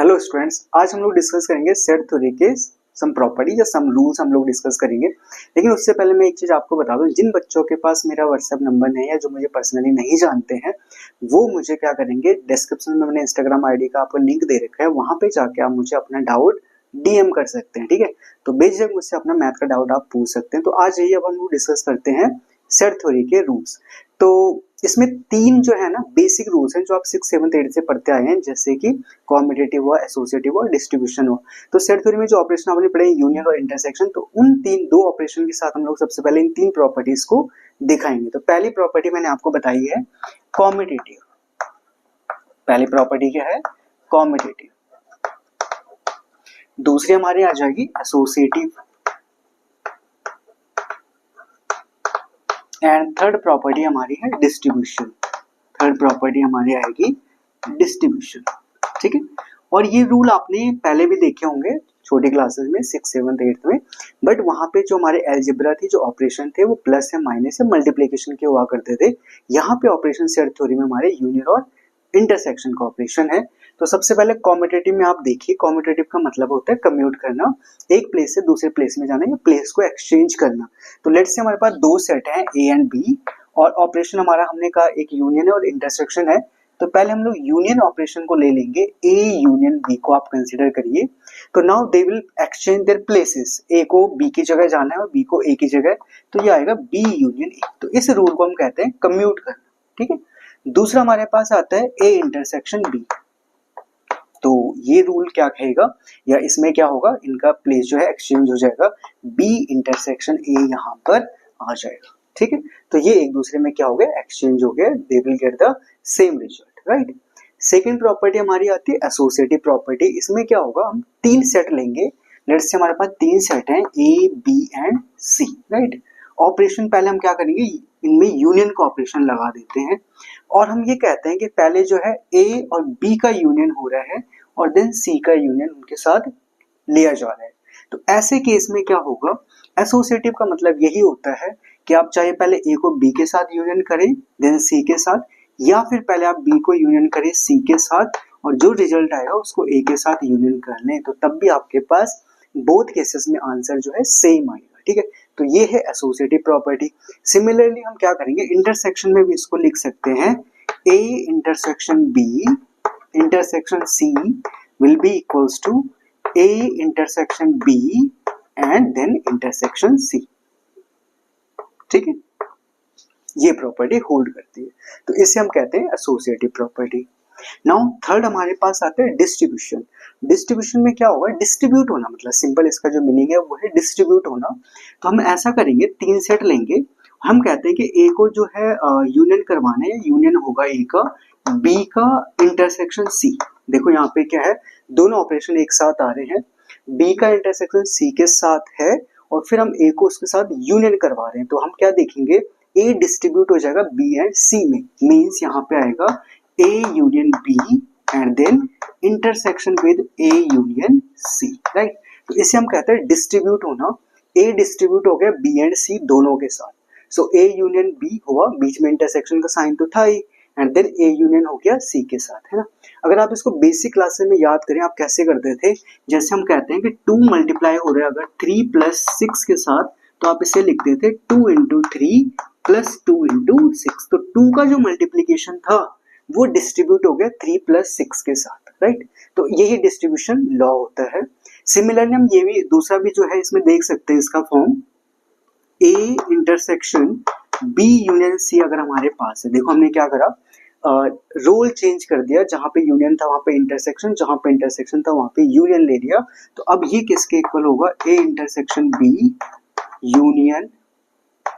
Hello students, आज हम लोग डिस्कस करेंगे सेट थ्योरी के सम प्रॉपर्टी या सम रूल्स हम लोग डिस्कस करेंगे। लेकिन उससे पहले मैं एक चीज आपको बता दूं, जिन बच्चों के पास मेरा व्हाट्सएप नंबर नहीं है, जो मुझे पर्सनली नहीं जानते हैं, वो मुझे क्या करेंगे, डिस्क्रिप्शन में मैंने इंस्टाग्राम आईडी का आपको लिंक दे रखा है, वहां पे जाके आप मुझे अपना डाउट डीएम कर सकते हैं। ठीक है, तो बेझिझक मुझसे अपना मैथ का डाउट आप पूछ सकते हैं। तो आज यही अब हम लोग डिस्कस करते हैं सेट थ्योरी के रूल्स। तो इसमें तीन जो है ना बेसिक रूल्स हैं जो आप 6, 7, 8 से पढ़ते आए हैं, जैसे कि कॉम्यूटेटिव हुआ, एसोसिएटिव और डिस्ट्रीब्यूशन हुआ। तो सेट थ्योरी में जो ऑपरेशन आपने पढ़े यूनियन और इंटरसेक्शन, तो उन दो ऑपरेशन के साथ हम लोग सबसे पहले इन तीन प्रॉपर्टीज को दिखाएंगे। तो पहली प्रॉपर्टी मैंने आपको बताई है कॉम्यूटेटिव। पहली प्रॉपर्टी क्या है? कॉम्यूटेटिव। दूसरी हमारी आ जाएगी एसोसिएटिव एंड थर्ड प्रॉपर्टी हमारी है डिस्ट्रीब्यूशन। थर्ड प्रॉपर्टी हमारी आएगी डिस्ट्रीब्यूशन। ठीक है, और ये रूल आपने पहले भी देखे होंगे छोटी क्लासेस में 6, 7, 8 में, बट वहां पे जो हमारे एल्जेब्रा थी, जो ऑपरेशन थे, वो प्लस या माइनस या मल्टीप्लिकेशन के हुआ करते थे। यहाँ पे ऑपरेशन सेट थ्योरी में हमारे यूनियन और इंटरसेक्शन का ऑपरेशन है। तो सबसे पहले कॉम्यूटेटिव में आप देखिए, कॉम्यूटेटिव का मतलब होता है कम्यूट करना, एक प्लेस से दूसरे प्लेस में जाना या प्लेस को एक्सचेंज करना। तो लेट्स से हमारे पास दो सेट हैं ए एंड बी, और ऑपरेशन हमारा हमने कहा एक यूनियन और इंटरसेक्शन है। तो पहले हम लोग यूनियन ऑपरेशन को ले लेंगे, ए यूनियन बी को आप कंसीडर करिए। तो now they will exchange their places, A को बी की जगह जाना है और बी को ए की जगह, तो ये आएगा बी यूनियन ए। तो इस रूल को हम कहते हैं कम्यूट करना। ठीक है, दूसरा हमारे पास आता है ए इंटरसेक्शन बी। तो ये रूल क्या कहेगा, या इसमें क्या होगा, इनका प्लेस जो है एक्सचेंज हो जाएगा, बी इंटरसेक्शन ए यहाँ पर आ जाएगा। ठीक है, तो ये एक दूसरे में क्या हो गया, एक्सचेंज हो गया, they will get the same result, right. Second property हमारी आती है एसोसिएटिव प्रॉपर्टी। इसमें क्या होगा, हम तीन सेट लेंगे। लेट्स से हमारे पास तीन सेट हैं A B and C, right. Operation पहले हम क्या करेंगे, इनमें यूनियन का ऑपरेशन लगा देते हैं, और हम ये कहते हैं कि पहले जो है ए और बी का यूनियन हो रहा है और देन सी का यूनियन उनके साथ लिया जा रहा है। तो ऐसे केस में क्या होगा, एसोसिएटिव का मतलब यही होता है कि आप चाहे पहले ए को बी के साथ यूनियन करें देन सी के साथ, या फिर पहले आप बी को यूनियन करें सी के साथ और जो रिजल्ट आएगा उसको ए के साथ यूनियन कर लें, तो तब भी आपके पास बोथ केसेस में आंसर जो है सेम आएगा। ठीक है, तो ये है एसोसिएटिव प्रॉपर्टी। सिमिलरली हम क्या करेंगे, इंटरसेक्शन में भी इसको लिख सकते हैं, A intersection B intersection C will be equals to A intersection B and then intersection C। ठीक है, ये प्रॉपर्टी होल्ड करती है, तो इसे हम कहते हैं एसोसिएटिव प्रॉपर्टी। नाउ थर्ड हमारे पास आता है डिस्ट्रीब्यूशन। डिस्ट्रीब्यूशन में क्या होगा, डिस्ट्रीब्यूट होना, मतलब सिंपल इसका जो मीनिंग है वो है डिस्ट्रीब्यूट होना। तो हम ऐसा करेंगे, तीन सेट लेंगे, हम कहते हैं कि ए को जो है यूनियन करवाना है, यूनियन होगा ए का बी का इंटरसेक्शन सी। देखो यहाँ पे क्या है, दोनों ऑपरेशन एक साथ आ रहे हैं, बी का इंटरसेक्शन सी के साथ है और फिर हम ए को उसके साथ यूनियन करवा रहे हैं। तो हम क्या देखेंगे, ए डिस्ट्रीब्यूट हो जाएगा बी एंड सी में, मीन्स यहाँ पे आएगा A union B and then intersection with A union C, right. तो इसे हम कहते हैं डिस्ट्रीब्यूट होना। ए डिस्ट्रीब्यूट हो गया बी एंड सी दोनों के साथ, सो ए यूनियन बी हुआ, बीच में इंटरसेक्शन का साइन तो था ही, एंड देन ए यूनियन हो गया सी के साथ, है ना। अगर आप इसको बेसिक क्लासेस में याद करें, आप कैसे करते थे, जैसे हम कहते हैं कि 2 मल्टीप्लाई हो रहा है अगर 3 + 6 के साथ, तो आप इसे लिखते थे 2 × 3 + 2 × 6। तो 2 का जो मल्टीप्लीकेशन था वो डिस्ट्रीब्यूट हो गया 3 + 6 के साथ, राइट। तो यही डिस्ट्रीब्यूशन लॉ होता है। सिमिलरली हम ये भी दूसरा भी जो है इसमें देख सकते हैं, इसका form A intersection B union C अगर हमारे पास है। देखो हमने क्या करा, रोल चेंज कर दिया, जहां पे यूनियन था वहां पे इंटरसेक्शन, जहां पे इंटरसेक्शन था वहां पे यूनियन ले लिया। तो अब ये किसके इक्वल होगा, A intersection B union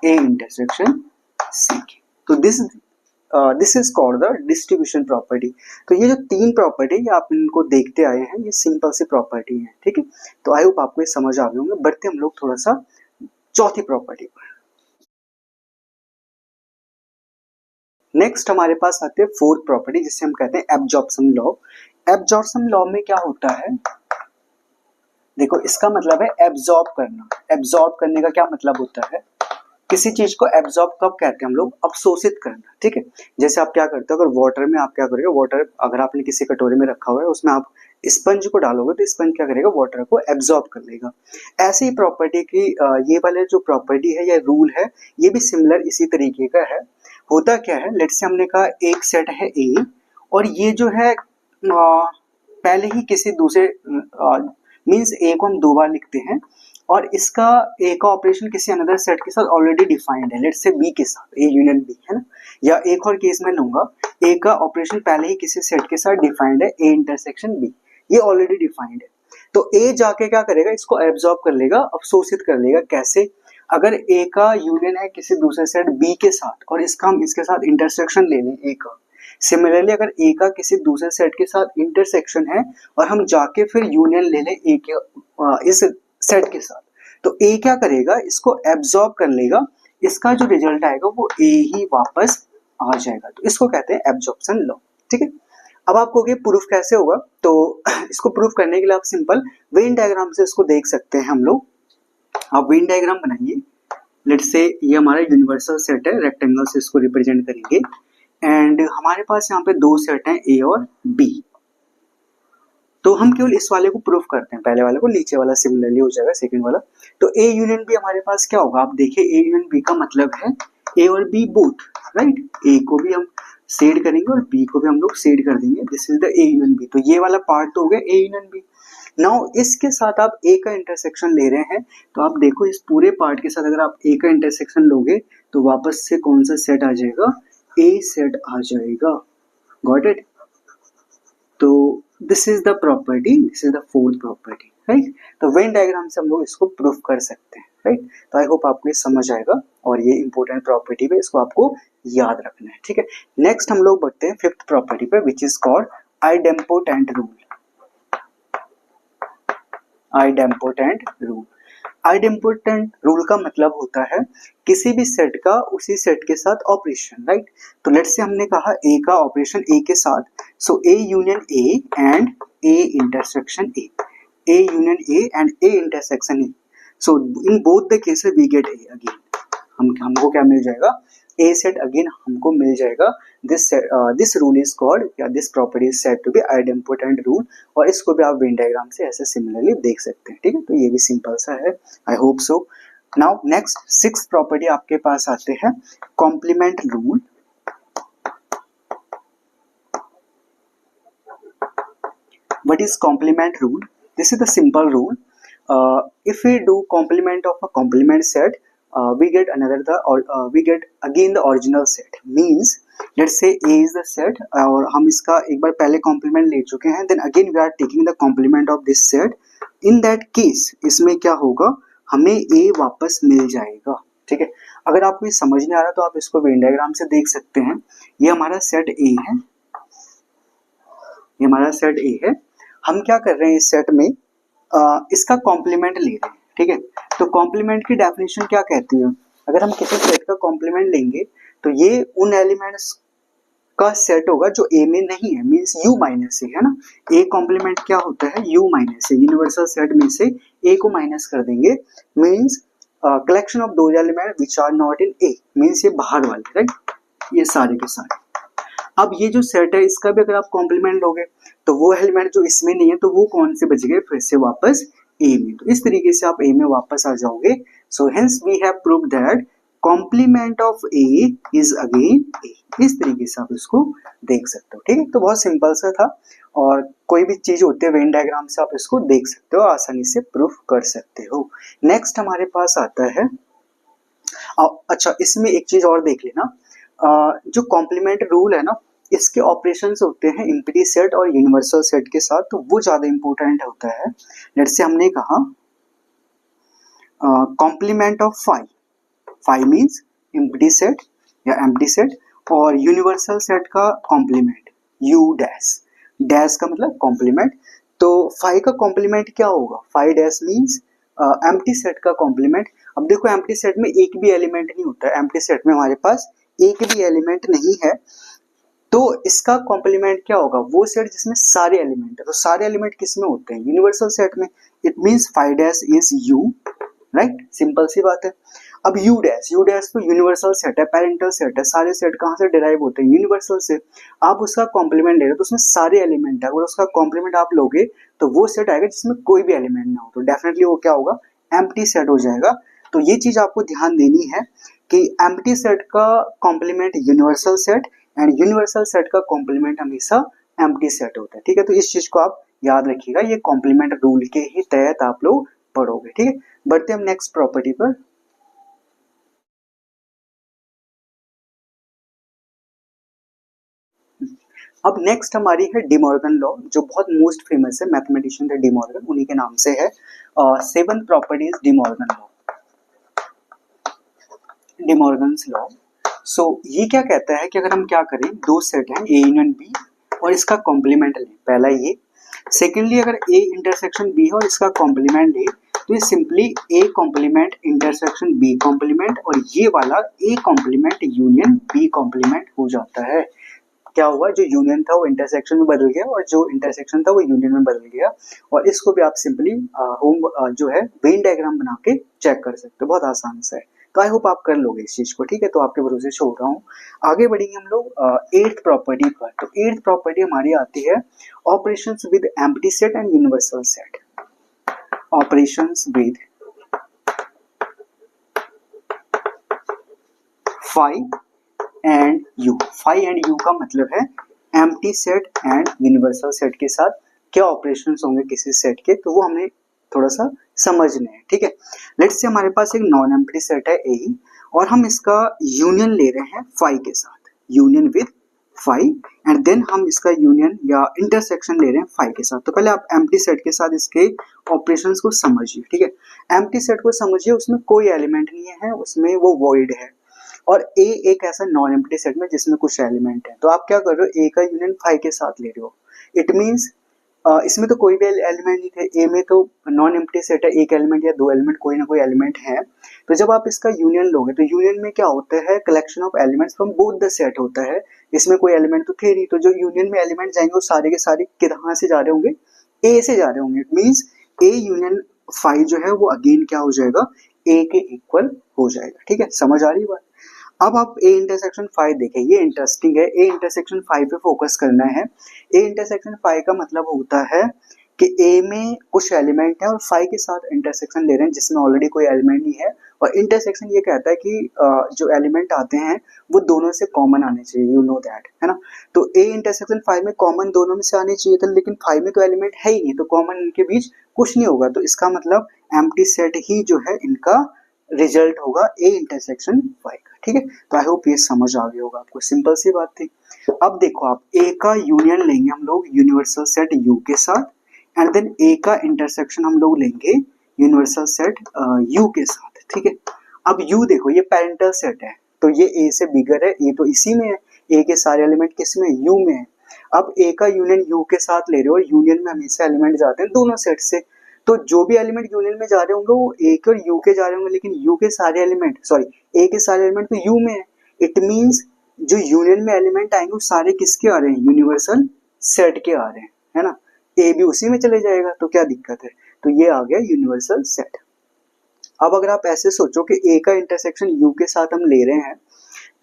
A intersection C के। तो this is called the distribution property. तो ये जो तीन प्रॉपर्टी आप इनको देखते आए हैं, ये सिंपल सी प्रॉपर्टी है। ठीक है, तो आई होप आपको ये समझ आ गए होंगे। बढ़ते हम लोग थोड़ा सा चौथी प्रॉपर्टी पर। नेक्स्ट हमारे पास आती है फोर्थ प्रॉपर्टी, जिसे हम कहते हैं एब्जॉर्प्शन लॉ। एब्जॉर्प्शन लॉ में क्या होता है, देखो इसका मतलब है एब्जॉर्ब करना। एब्जॉर्ब करने का क्या मतलब होता है, किसी चीज को एब्जॉर्ब कब कहते हैं हम लोग, अवशोषित करना, ठीक है। जैसे आप क्या करते हो, अगर वाटर में आप क्या करोगे, वाटर अगर आपने किसी कटोरे में रखा हुआ है उसमें आप स्पंज को डालोगे तो स्पंज क्या करेगा, वाटर को एब्जॉर्ब कर लेगा। ऐसी ही प्रॉपर्टी की ये वाले जो प्रॉपर्टी है या रूल है ये भी सिमिलर इसी तरीके का है। होता क्या है, लेट्स से हमने कहा एक सेट है ए और ये जो है पहले ही किसी दूसरे मीन्स ए को हम दो बार लिखते हैं और इसका ए का ऑपरेशन किसी अनदर सेट के साथ ऑलरेडी डिफाइंड है, लेट्स से बी के साथ, ए यूनियन बी है ना। या एक और केस में लूंगा, ए का ऑपरेशन पहले ही किसी सेट के साथ डिफाइंड है, ए इंटरसेक्शन बी, ये ऑलरेडी डिफाइंड है। तो ए जाके क्या करेगा, इसको एब्जॉर्ब कर लेगा, अवशोषित कर लेगा। कैसे, अगर ए का यूनियन है किसी दूसरे सेट बी के साथ और इसका हम इसके साथ इंटरसेक्शन ले लें ए का, सिमिलरली अगर ए का किसी दूसरे सेट के साथ इंटरसेक्शन है और हम जाके फिर यूनियन ले लें ए के इस सेट के साथ, तो ए क्या करेगा, इसको एब्जॉर्ब कर लेगा, इसका जो रिजल्ट आएगा वो ए ही वापस आ जाएगा। तो इसको कहते हैं एब्जॉर्प्शन लॉ, ठीक है। अब आपको ये प्रूफ कैसे होगा, तो इसको प्रूफ करने के लिए आप सिंपल वेन डायग्राम से इसको देख सकते हैं हम लोग। आप वेन डायग्राम बनाइए, लेट्स से ये हमारा यूनिवर्सल सेट है, रेक्टेंगल से इसको रिप्रेजेंट करेंगे एंड हमारे पास यहाँ पे दो सेट हैं ए और बी। तो हम केवल इस वाले को प्रूफ करते हैं, पहले वाले को, नीचे वाला सिमिलरली हो जाएगा सेकंड वाला। तो ए यूनियन बी हमारे पास क्या होगा, आप देखिए ए यूनियन बी का मतलब है ए और बी बोथ, राइट। ए को भी हम शेड करेंगे और बी को भी हम लोग शेड कर देंगे, this is the A union B. तो ये वाला पार्ट तो हो गया ए यूनियन बी। नाउ इसके साथ आप ए का इंटरसेक्शन ले रहे हैं, तो आप देखो इस पूरे पार्ट के साथ अगर आप ए का इंटरसेक्शन लोगे तो वापस से कौन सा सेट आ जाएगा, ए सेट आ जाएगा, गॉट इट। तो this is the property, this is the fourth property, right. तो वेन डायग्राम से हम लोग इसको प्रूफ कर सकते हैं, राइट। तो आई होप आपको ये समझ आएगा और ये इंपॉर्टेंट प्रॉपर्टी पे इसको आपको याद रखना है, ठीक है। नेक्स्ट हम लोग बढ़ते हैं फिफ्थ प्रॉपर्टी पे, which is called idempotent rule. Idempotent rule, idempotent rule का मतलब होता है किसी भी सेट का उसी सेट के साथ ऑपरेशन, राइट। तो लेट्स से हमने कहा ए का ऑपरेशन ए के साथ, so A union A and A intersection A, A union A and A intersection A, so in both the cases we get A again, हमको क्या मिल जाएगा, ए सेट अगेन हमको मिल जाएगा। दिस रूल इज कॉल्ड या this property is said to be idempotent rule, और इसको भी आप वेन डायग्राम से ऐसे सिमिलरली देख सकते हैं, ठीक है। तो ये भी सिंपल सा है, I hope so. Now next sixth property आपके पास आते हैं complement rule. What is complement rule? This is the simple rule. If we do complement of a complement set, we get we get again the original set. Means let's say A is the set और हम इसका एक बार पहले complement ले चुके हैं, then again we are taking the complement of this set. In that case इसमें क्या होगा, हमें A वापस मिल जाएगा, ठीक है। अगर आपको ये समझ नहीं आ रहा तो आप इसको वेन डायग्राम से देख सकते हैं। ये हमारा सेट A है, ये हमारा सेट A है। हम क्या कर रहे हैं इस सेट में, इसका कॉम्प्लीमेंट ले रहे हैं, ठीक है। तो कॉम्प्लीमेंट की डेफिनेशन क्या कहती है, अगर हम किसी सेट का कॉम्प्लीमेंट लेंगे तो ये उन एलिमेंट्स का सेट होगा जो ए में नहीं है, मींस यू माइनस ए, है ना। ए कॉम्प्लीमेंट क्या होता है, U minus A, universal set में से ए को माइनस कर देंगे, means collection of those element which are not in A, means ये बाहर वाले, राइट, ये सारे के सारे। अब ये जो सेट है इसका भी अगर आप कॉम्प्लीमेंट लोगे तो वो एलिमेंट जो इसमें नहीं है तो वो कौन से बच गए, फिर से वापस ए में। तो इस तरीके से आप ए में वापस आ जाओगे। So hence we have proved that complement of A is again A. इस तरीके से आप इसको देख सकते हो, ठीक है। तो बहुत सिंपल सा था और कोई भी चीज होती है वेन डायग्राम से आप इसको देख सकते हो, आसानी से प्रूफ कर सकते हो। नेक्स्ट हमारे पास आता है, अच्छा इसमें एक चीज और देख लेना, जो कॉम्प्लीमेंट रूल है ना, इसके ऑपरेशंस होते हैं एम्प्टी सेट और यूनिवर्सल सेट के साथ, तो वो ज्यादा इंपॉर्टेंट होता है। लेट्स से हमने कहा complement of five, five means empty set या एम्प्टी सेट, और यूनिवर्सल सेट का कॉम्प्लीमेंट यू डैश, डैश का मतलब कॉम्प्लीमेंट। तो फाइव का कॉम्प्लीमेंट क्या होगा, five dash means empty set का कॉम्प्लीमेंट। अब देखो एम्प्टी सेट में एक भी एलिमेंट नहीं होता है, एम्प्टी सेट में हमारे पास एक भी एलिमेंट नहीं है, तो इसका कॉम्प्लीमेंट क्या होगा, वो सेट जिसमें सारे एलिमेंट है। तो सारे एलिमेंट किस में होते हैं, यूनिवर्सल सेट में, it means five dash is U, right, simple सी बात है। अब यू डैश तो यूनिवर्सल सेट है, पेरेंटल सेट है, सारे सेट कहाँ से डिराइव होते हैं, यूनिवर्सल से। आप उसका कॉम्प्लीमेंट ले रहे हो तो उसमें सारे एलिमेंट है, अगर उसका कॉम्प्लीमेंट आप लोगे तो वो सेट आएगा जिसमें कोई भी एलिमेंट ना हो, तो डेफिनेटली वो क्या होगा, एम्प्टी सेट हो जाएगा। तो ये चीज आपको ध्यान देनी है कि एम्प्टी सेट का complement universal set and universal set का कॉम्प्लीमेंट हमेशा एम्प्टी सेट होता है, ठीक है। तो इस चीज को आप याद रखिएगा, ये कॉम्प्लीमेंट रूल के ही तहत आप लोग पढ़ोगे, ठीक है। बढ़ते हम नेक्स्ट प्रॉपर्टी पर। अब नेक्स्ट हमारी है डिमॉर्गन लॉ, जो बहुत मोस्ट फेमस है, मैथमेटिशियन थे डिमॉर्गन, उन्हीं के नाम से है। Seventh property is De Morgan law, De Morgan's law. So ये क्या कहता है कि अगर हम क्या करें, दो सेट हैं ए यूनियन बी और इसका कॉम्प्लीमेंट लें, पहला ये। सेकेंडली अगर ए इंटरसेक्शन बी है और इसका कॉम्प्लीमेंट ले, तो ये simply A complement intersection B complement, और ये वाला A complement union B complement हो जाता है। क्या हुआ, जो यूनियन था वो इंटरसेक्शन में बदल गया और जो इंटरसेक्शन था वो यूनियन में बदल गया। और इसको भी आप सिंपली होम जो है वेन डायग्राम बना के चेक कर सकते हो, बहुत आसान सा है। तो आई होप आप कर लोगे इस चीज को, ठीक है। तो आपके भरोसे छोड़ रहा हूँ, आगे बढ़ेंगे हम लोग एट्थ प्रॉपर्टी पर। तो एट्थ प्रॉपर्टी हमारी आती है operations with empty set and universal set. Operations with phi and U, phi and U का मतलब है empty set and universal set के साथ क्या ऑपरेशंस होंगे किसी सेट के, तो वो हमें थोड़ा सा समझने हैं, ठीक है। लेट्स से हमारे पास एक नॉन एम्प्टी सेट है ए, और हम इसका यूनियन ले रहे हैं फाई के साथ, union with phi, and then हम इसका यूनियन या इंटरसेक्शन ले रहे हैं फाई के साथ। तो पहले आप एम्प्टी सेट के साथ इसके ऑपरेशंस को समझिए, ठीक है। एम्प्टी सेट को समझिए, उसमें कोई एलिमेंट नहीं है, उसमें वो वॉइड है, और ए एक ऐसा नॉन एम्प्टी सेट में जिसमें कुछ एलिमेंट है। तो आप क्या कर रहे हो, ए का यूनियन फाई के साथ ले रहे हो, इट मींस इसमें तो कोई भी एलिमेंट नहीं थे, ए में तो नॉन एम्प्टी सेट है, एक एलिमेंट या दो एलिमेंट, कोई ना कोई एलिमेंट है। तो जब आप इसका यूनियन लोगे तो यूनियन में क्या होता है, collection of elements from both the set होता है। इसमें कोई एलिमेंट तो थे नहीं, तो जो यूनियन में एलिमेंट जाएंगे वो सारे के सारे कहाँ से जा रहे होंगे, ए से जा रहे होंगे। It means A union phi जो है वो अगेन क्या हो जाएगा, ए के इक्वल हो जाएगा, ठीक है। समझ आ रही बात। अब आप ए इंटरसेक्शन फाइव देखें, ये इंटरेस्टिंग है, ए इंटरसेक्शन फाइव पे फोकस करना है। ए इंटरसेक्शन फाइव का मतलब होता है कि ए में कुछ एलिमेंट है और फाइव के साथ इंटरसेक्शन ले रहे हैं जिसमें ऑलरेडी कोई एलिमेंट नहीं है, और इंटरसेक्शन ये कहता है कि जो एलिमेंट आते हैं वो दोनों से कॉमन आने चाहिए, यू नो दैट, है ना। तो ए इंटरसेक्शन फाइव में कॉमन दोनों में से आने चाहिए था, लेकिन फाइव में तो एलिमेंट है ही नहीं, तो कॉमन इनके बीच कुछ नहीं होगा, तो इसका मतलब एम्प्टी सेट ही जो है इनका रिजल्ट होगा ए इंटरसेक्शन फाइव का, ठीक है। तो आई होप ये समझ आ गया होगा आपको, सिंपल सी बात थी। अब देखो, आप ए का यूनियन लेंगे हम लोग यूनिवर्सल सेट यू के साथ, एंड देन ए का इंटरसेक्शन हम लोग लेंगे यूनिवर्सल सेट यू के साथ, ठीक है। अब यू देखो, ये पेरेंटल सेट है, तो ये ए से बिगर है, ए तो इसी में है, ए के सारे एलिमेंट किस में, यू में है। अब ए का यूनियन यू के साथ ले रहे हो, और यूनियन में हमेशा एलिमेंट जाते हैं दोनों सेट से, तो जो भी एलिमेंट यूनियन में जा रहे होंगे वो ए के और यू के जा रहे होंगे, लेकिन यू के सारे एलिमेंट सॉरी ए के सारे एलिमेंट तो यू में है। इट मींस जो यूनियन में एलिमेंट आएंगे वो सारे किसके आ रहे हैं, यूनिवर्सल सेट के आ रहे हैं, है ना। ए भी उसी में चले जाएगा, तो क्या दिक्कत है, तो ये आ गया यूनिवर्सल सेट। अब अगर आप ऐसे सोचो कि ए का इंटरसेक्शन यू के साथ हम ले रहे हैं,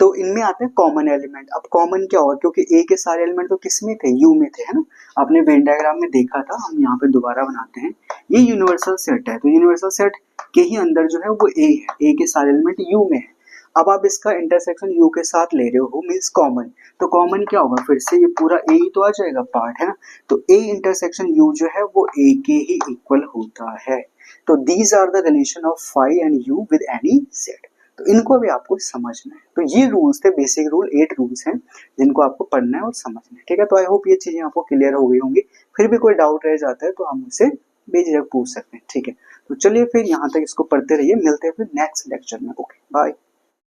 तो इनमें आते हैं कॉमन एलिमेंट। अब कॉमन क्या होगा, क्योंकि ए के सारे एलिमेंट तो किस में थे, यू में थे, है ना। आपने वेन डायग्राम में देखा था, हम यहाँ पे दोबारा बनाते हैं। ये यूनिवर्सल सेट है, तो यूनिवर्सल सेट के ही अंदर जो है वो ए है, ए के सारे एलिमेंट यू में है। अब आप इसका इंटरसेक्शन यू के साथ ले रहे हो, मीन्स कॉमन, तो कॉमन क्या होगा, फिर से ये पूरा ए ही तो आ जाएगा पार्ट, है ना। तो ए इंटरसेक्शन यू जो है वो ए के ही इक्वल होता है। तो these are the relation of phi and U with any set. तो इनको भी आपको समझना है। तो ये रूल्स थे, बेसिक रूल 8 रूल्स हैं जिनको आपको पढ़ना है और समझना है, ठीक है। तो आई होप ये चीजें आपको क्लियर हो गई होंगी। फिर भी कोई डाउट रह जाता है तो हम मुझसे बेझिझक पूछ सकते हैं, ठीक है। तो चलिए फिर यहाँ तक इसको पढ़ते रहिए, मिलते हैं फिर नेक्स्ट लेक्चर में। Okay, bye.